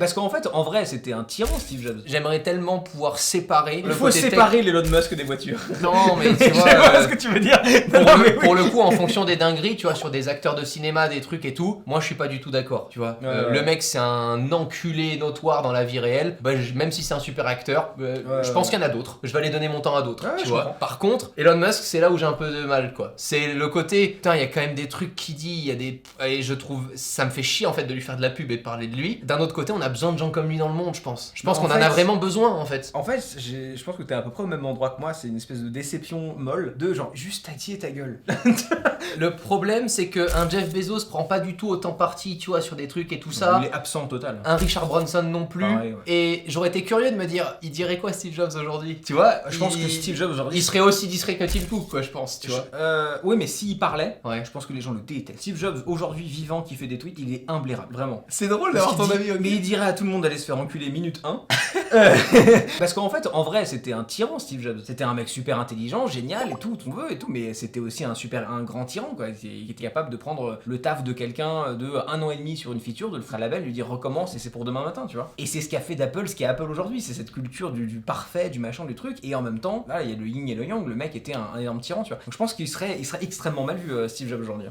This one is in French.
Parce qu'en fait, en vrai, c'était un tyran, Steve Jobs. J'aimerais tellement pouvoir séparer. Il faut séparer l'Elon Musk des voitures. Non, mais tu vois. Je vois ce que tu veux dire. Pour le coup, en fonction des dingueries, tu vois, sur des acteurs de cinéma, des trucs et tout, moi je suis pas du tout d'accord, tu vois. Le mec, c'est un enculé notoire dans la vie réelle. Bah, même si c'est un super acteur, je pense qu'il y en a d'autres. Je vais aller donner mon temps à d'autres, tu vois. Par contre, Elon Musk, c'est là où j'ai un peu de mal, quoi. C'est le côté, putain, il y a quand même des trucs qu'il dit, il y a des. Et je trouve, ça me fait chier en fait de lui faire de la pub et de parler de lui. D'un autre côté, on a besoin de gens comme lui dans le monde, je pense. Je pense qu'on en a vraiment besoin, en fait. En fait, je pense que t'es à peu près au même endroit que moi. C'est une espèce de déception molle de genre juste ta gueule. Le problème, c'est que un Jeff Bezos prend pas du tout autant parti, tu vois, sur des trucs et tout ça. Il est absent total. Un Richard Branson non plus. Pareil, ouais. Et j'aurais été curieux de me dire, il dirait quoi Steve Jobs aujourd'hui? Tu vois, Je pense que Steve Jobs aujourd'hui. Il serait aussi discret que Tim Cook, quoi, je pense, tu vois. Oui, mais s'il parlait, Ouais. je pense que les gens le détestent. Steve Jobs aujourd'hui vivant qui fait des tweets, il est imblairable, vraiment. C'est drôle Parce qu'il dit- Mais il dirait à tout le monde d'aller se faire enculer minute 1. Parce qu'en fait, en vrai, c'était un tyran, Steve Jobs. C'était un mec super intelligent, génial et tout, on veut et tout, mais c'était aussi un grand tyran, quoi. Il était capable de prendre le taf de quelqu'un de 1 an et demi sur une feature, de le faire à la belle, lui dire recommence et c'est pour demain matin, tu vois. Et c'est ce qu'a fait d'Apple, ce qu'est Apple aujourd'hui, c'est cette culture du parfait, du machin, du truc, et en même temps, là, il y a le yin et le yang, le mec était un énorme tyran, tu vois. Donc je pense qu'il serait extrêmement mal vu, Steve Jobs aujourd'hui.